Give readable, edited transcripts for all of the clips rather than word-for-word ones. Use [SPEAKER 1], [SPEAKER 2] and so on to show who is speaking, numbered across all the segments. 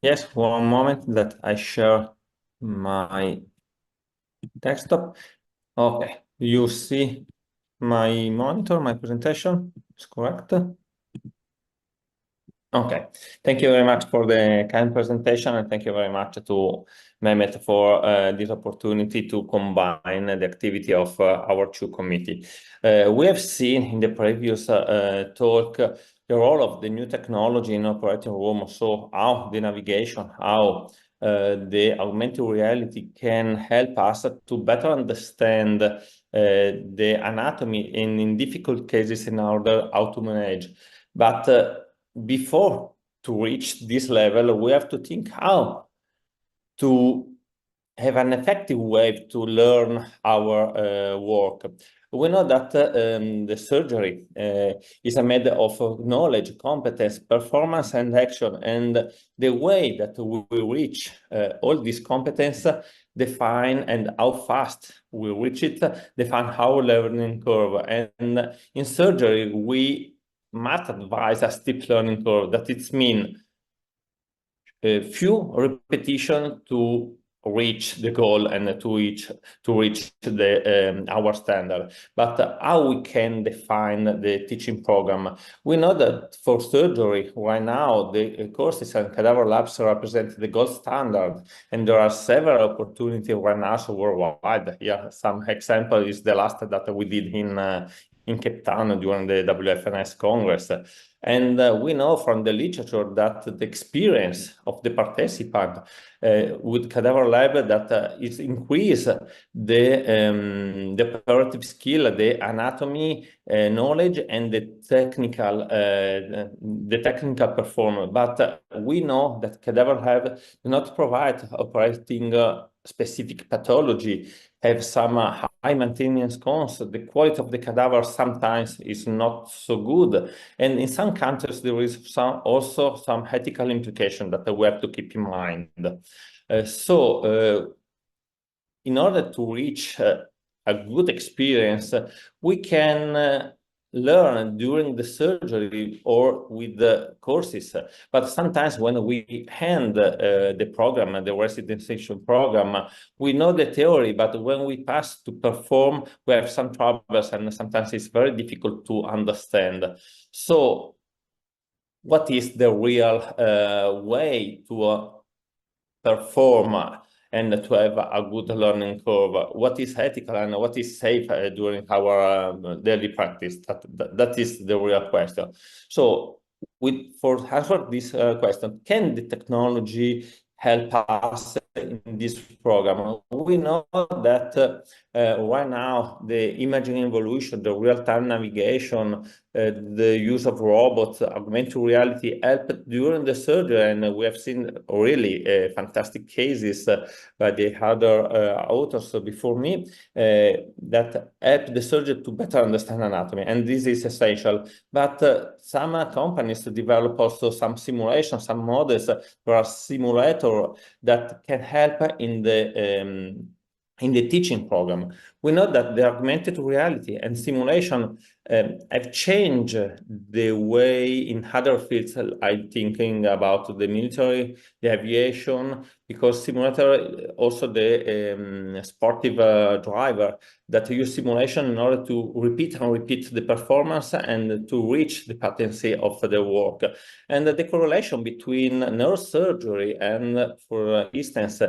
[SPEAKER 1] Yes, one moment that I share my desktop. Okay, you see my monitor, my presentation, is correct? Okay, thank you very much for the kind presentation, and thank you very much to Mehmet for this opportunity to combine the activity of our two committee. We have seen in the previous talk the role of the new technology in operating room, so how the navigation, how the augmented reality can help us to better understand the anatomy in difficult cases in order how to manage. But before to reach this level, we have to think how to have an effective way to learn our work. We know that the surgery is a matter of knowledge, competence, performance, and action. And the way that we reach all these competence define and how fast we reach it, define our learning curve. And in surgery, we must advise a steep learning curve. That it means a few repetition to reach the goal and to reach the our standard. But how we can define the teaching program? We know that for surgery right now the courses and cadaver labs represent the gold standard, and there are several opportunities right now worldwide. Yeah, some example is the last that we did in Cape Town during the WFNS Congress. And we know from the literature that the experience of the participant with cadaver lab that is increase the operative skill, the anatomy knowledge, and the technical performance. But we know that cadaver lab do not provide operating specific pathology, have some high maintenance costs. The quality of the cadaver sometimes is not so good, and in some countries there is also some ethical implication that we have to keep in mind. In order to reach a good experience, we can learn during the surgery or with the courses. But sometimes when we hand the program, the residency program, we know the theory, but when we pass to perform, we have some troubles, and sometimes it's very difficult to understand. So what is the real way to perform and to have a good learning curve? What is ethical and what is safe during our daily practice? That is the real question. So for answer this question, can the technology help us in this program? We know that right now the imaging evolution, the real-time navigation, the use of robots, augmented reality help during the surgery, and we have seen really fantastic cases by the other authors before me that help the surgeon to better understand anatomy, and this is essential. But some companies develop also some simulations, some models. There are simulators that can help in the teaching program. We know that the augmented reality and simulation have changed the way in other fields. I'm thinking about the military, the aviation, because simulator also the sportive driver that use simulation in order to repeat and repeat the performance and to reach the potency of the work. And the correlation between neurosurgery and, for instance,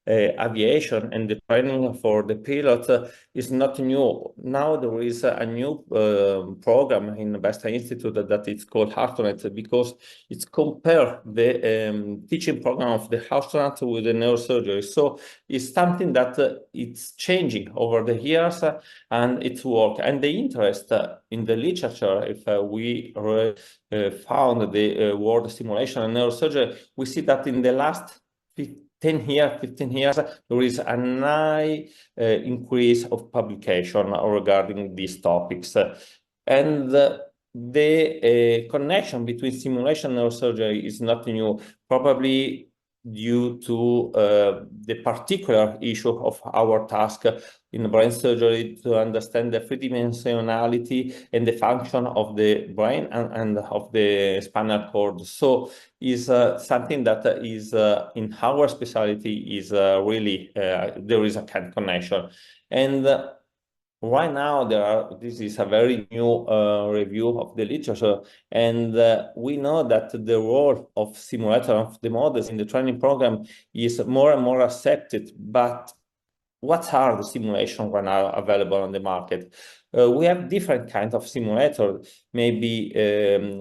[SPEAKER 1] aviation and the training for the pilot is not new. Now there is a new program in the Besta Institute that is called Astronaut, because it's compare the teaching program of the astronaut with the neurosurgery. So it's something that it's changing over the years, and it's work. And the interest in the literature, if we found the word simulation and neurosurgery, we see that in the last 15 years, there is a high increase of publication regarding these topics. And the connection between simulation and neurosurgery is not new. Probably due to the particular issue of our task in brain surgery, to understand the three-dimensionality and the function of the brain and of the spinal cord. So is something that is in our specialty is really there is a kind of connection. And right now, this is a very new review of the literature, and we know that the role of simulator of the models in the training program is more and more accepted. But what are the simulations right now available on the market? We have different kinds of simulator. Maybe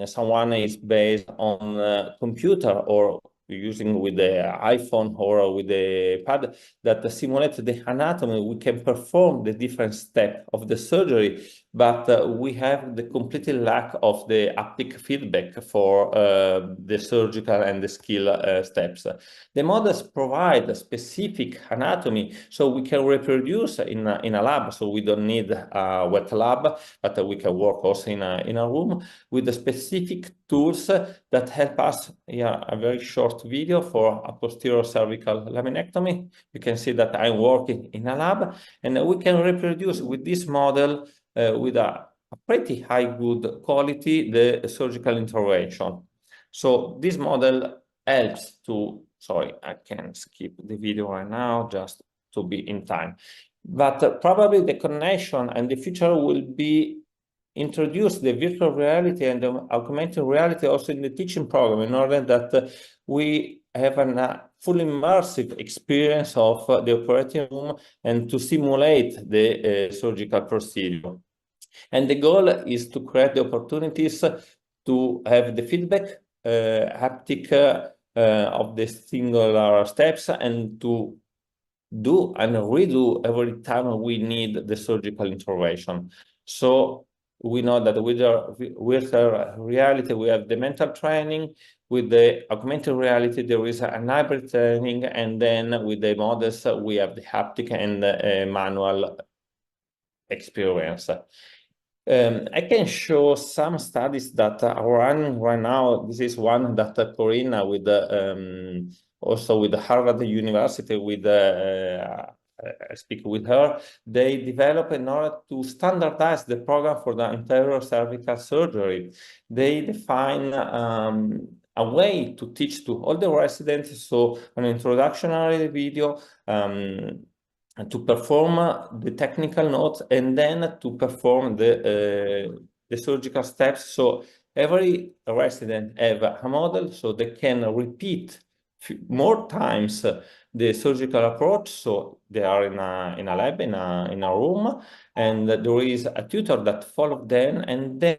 [SPEAKER 1] someone is based on computer or using with the iPhone or with the pad that simulate the anatomy. We can perform the different step of the surgery, but we have the completely lack of the haptic feedback for the surgical and the skill steps. The models provide a specific anatomy, so we can reproduce in a lab, so we don't need a wet lab, but we can work also in a room with the specific tools that help us. Yeah, a very short video for a posterior cervical laminectomy. You can see that I'm working in a lab, and we can reproduce with this model with a pretty high good quality the surgical intervention. So this model helps to, sorry, I can skip the video right now just to be in time. But probably the connection and the future will be introduce the virtual reality and the augmented reality also in the teaching program, in order that we have a full immersive experience of the operating room and to simulate the surgical procedure. And the goal is to create the opportunities to have the feedback haptic of the singular steps, and to do and redo every time we need the surgical intervention. So we know that with virtual reality, we have the mental training. With the augmented reality, there is an hybrid training. And then with the models, we have the haptic and manual experience. I can show some studies that are running right now. This is one that Corinna with also with Harvard University, with I speak with her, they develop in order to standardize the program for the anterior cervical surgery. They define a way to teach to all the residents, so an introductory video, to perform the technical notes, and then to perform the surgical steps. So every resident have a model, so they can repeat more times the surgical approach. So they are in a lab, in a room, and there is a tutor that follow them, and then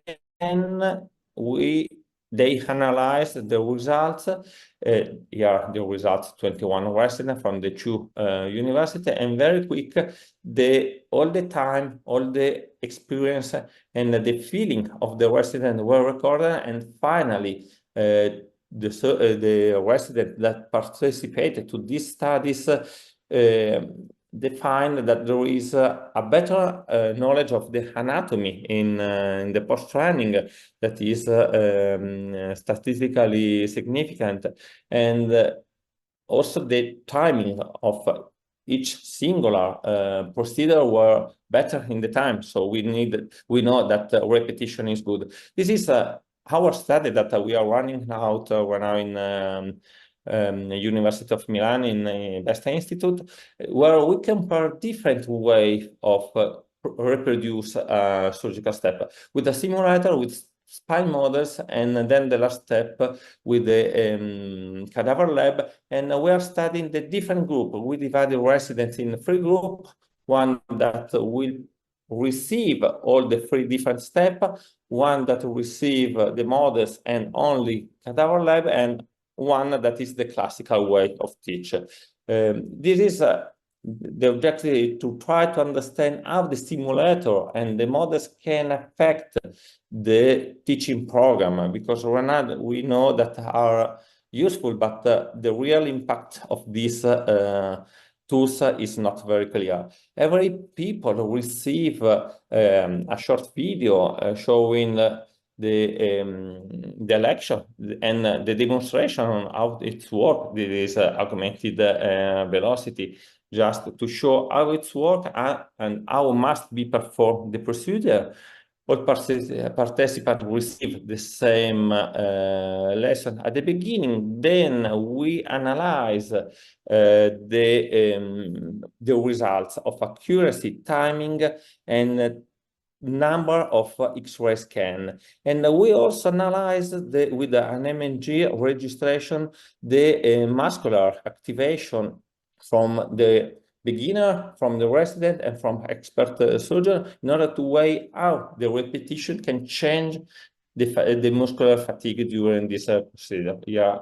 [SPEAKER 1] they analyze the results. Here the results, 21 residents from the two universities, and very quick, all the time, all the experience and the feeling of the resident were recorded, and finally the resident that participated to these studies defined that there is a better knowledge of the anatomy in the post-training that is statistically significant, and also the timing of each singular procedure were better in the time. So we know that repetition is good. This is our study that we are running out right now in University of Milan, in Vesta Institute, where we compare different way of reproduce surgical step with a simulator, with spine models, and then the last step with the cadaver lab. And we are studying the different group. We divided residents in 3 groups, one that will receive all the 3 different steps, one that will receive the models and only cadaver lab, and one that is the classical way of teaching. This is the objective is to try to understand how the simulator and the models can affect the teaching program, because right now we know that are useful, but the real impact of these tools is not very clear. Every people receive a short video showing the lecture and the demonstration on how it works. This is augmented velocity, just to show how it works and how must be performed the procedure. All participants receive the same lesson at the beginning. Then we analyze the results of accuracy, timing, and number of X-ray scan. And we also analyze with an MNG registration the muscular activation from the beginner, from the resident, and from expert surgeon, in order to weigh how the repetition can change the muscular fatigue during this procedure. Yeah,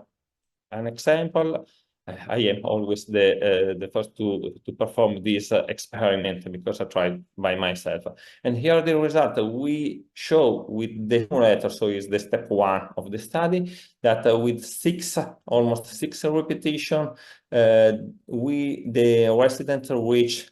[SPEAKER 1] an example. I am always the first to perform this experiment because I tried by myself. And here the result we show with the simulator, so is the step 1 of the study, that with almost six repetition, the resident reach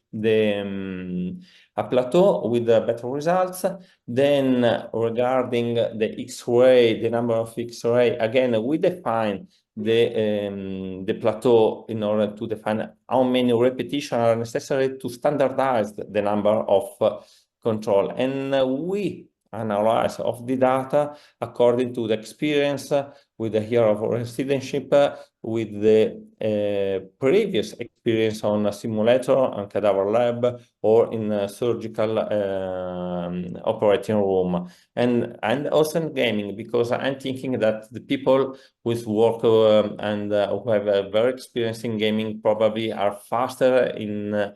[SPEAKER 1] a plateau with better results. Then regarding the X-ray, the number of X-ray, again, we define the plateau in order to define how many repetitions are necessary to standardize the number of control. And we analyze of the data according to the experience with the year of residency, with the previous experience on a simulator, on cadaver lab, or in a surgical operating room, and also in gaming, because I'm thinking that the people with work and who have a very experience in gaming probably are faster in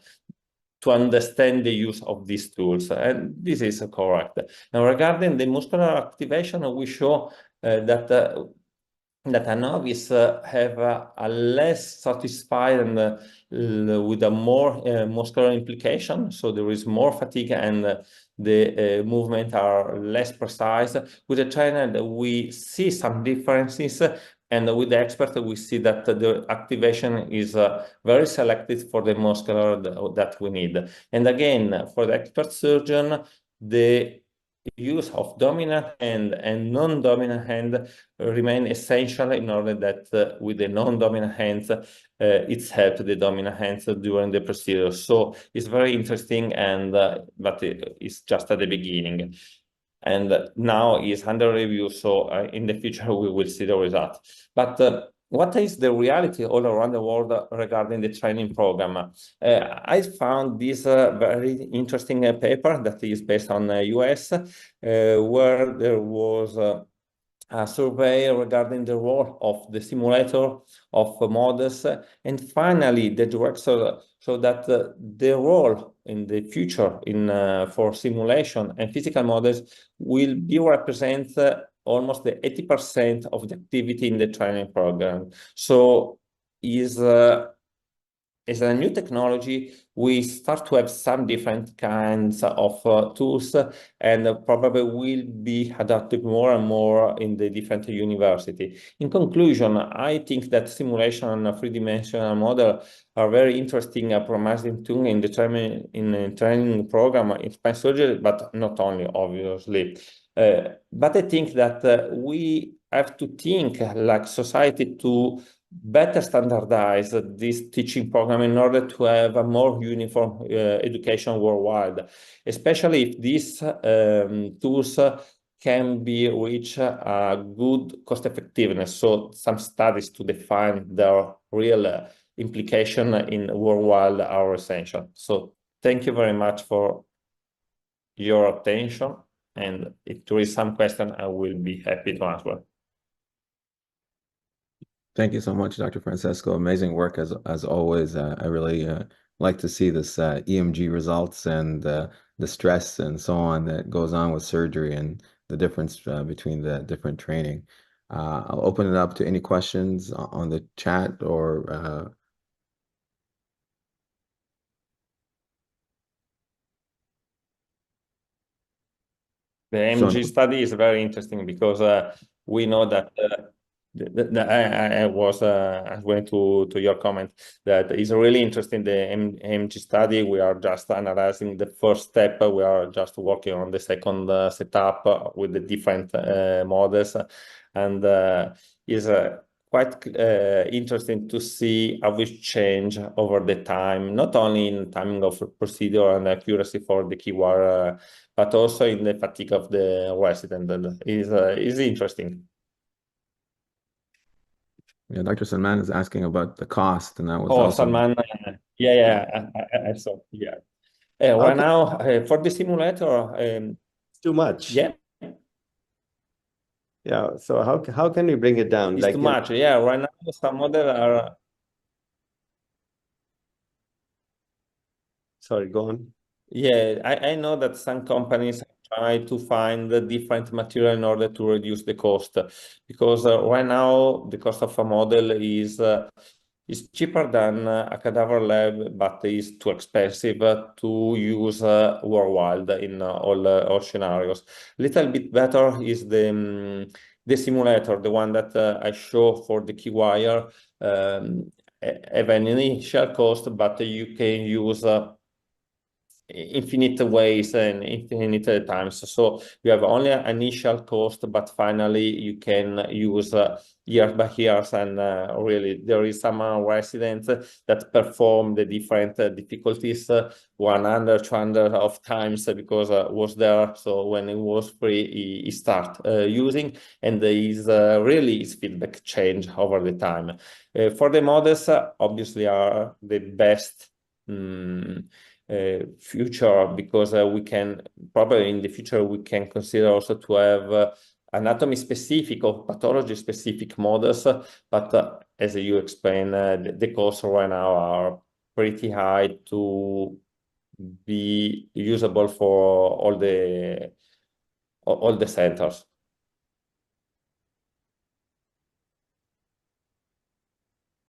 [SPEAKER 1] to understand the use of these tools, and this is correct. Now, regarding the muscular activation, we show that a novice have a less satisfied and with a more muscular implication, so there is more fatigue and the movement are less precise. With the trainer, we see some differences, and with the expert, we see that the activation is very selected for the muscular that we need. And again, for the expert surgeon, the use of dominant hand and non-dominant hand remain essential in order that with the non-dominant hands, it's helped the dominant hands during the procedure. So it's very interesting, and but it's just at the beginning. And now is under review, so in the future we will see the result. But what is the reality all around the world regarding the training program? I found this very interesting paper that is based on US, where there was a survey regarding the role of the simulator of models, and finally the director showed that the role in the future for simulation and physical models will be represent almost the 80% of the activity in the training program. So as a new technology, we start to have some different kinds of tools, and probably will be adapted more and more in the different university. In conclusion, I think that simulation and a three-dimensional model are very interesting, promising tool in the training program in spine surgery, but not only, obviously. But I think that we have to think like society to better standardize this teaching program in order to have a more uniform education worldwide, especially if these tools can be reach a good cost effectiveness. So some studies to define their real implication in worldwide are essential. So thank you very much for your attention, and if there is some question, I will be happy to answer.
[SPEAKER 2] Thank you so much, Dr. Francesco. Amazing work as always. I really like to see this EMG results and the stress and so on that goes on with surgery and the difference between the different training. I'll open it up to any questions on the chat or
[SPEAKER 1] the MG study is very interesting because we know that I was going to your comment that is really interesting. The MG study, we are just analyzing the first step. We are just working on the second setup with the different models, and is quite interesting to see how we change over the time, not only in timing of procedure and accuracy for the keyword, but also in the fatigue of the resident. Is interesting.
[SPEAKER 2] Yeah, Dr. Salman is asking about the cost, and that was
[SPEAKER 1] Oh,
[SPEAKER 2] also
[SPEAKER 1] Salman, yeah, I saw. Yeah. Right now, for the simulator,
[SPEAKER 3] It's too much.
[SPEAKER 1] yeah,
[SPEAKER 3] Yeah. So how can we bring it down?
[SPEAKER 1] it's too much. Yeah, right now some models are.
[SPEAKER 3] Sorry, go on.
[SPEAKER 1] Yeah, I know that some companies try to find a different material in order to reduce the cost, because right now the cost of a model is cheaper than a cadaver lab, but is too expensive to use worldwide in all scenarios. Little bit better is the simulator, the one that I show for the key wire, have an initial cost, but you can use infinite ways and infinite times. So you have only an initial cost, but finally you can use years by years, and really there is some residents that perform the different difficulties 100, 200 of times because was there. So when it was free, he start using, and there is really his feedback change over the time. For the models, obviously are the best future, because we can probably in the future we can consider also to have anatomy specific or pathology specific models, but as you explained, the costs right now are pretty high to be usable for all the centers.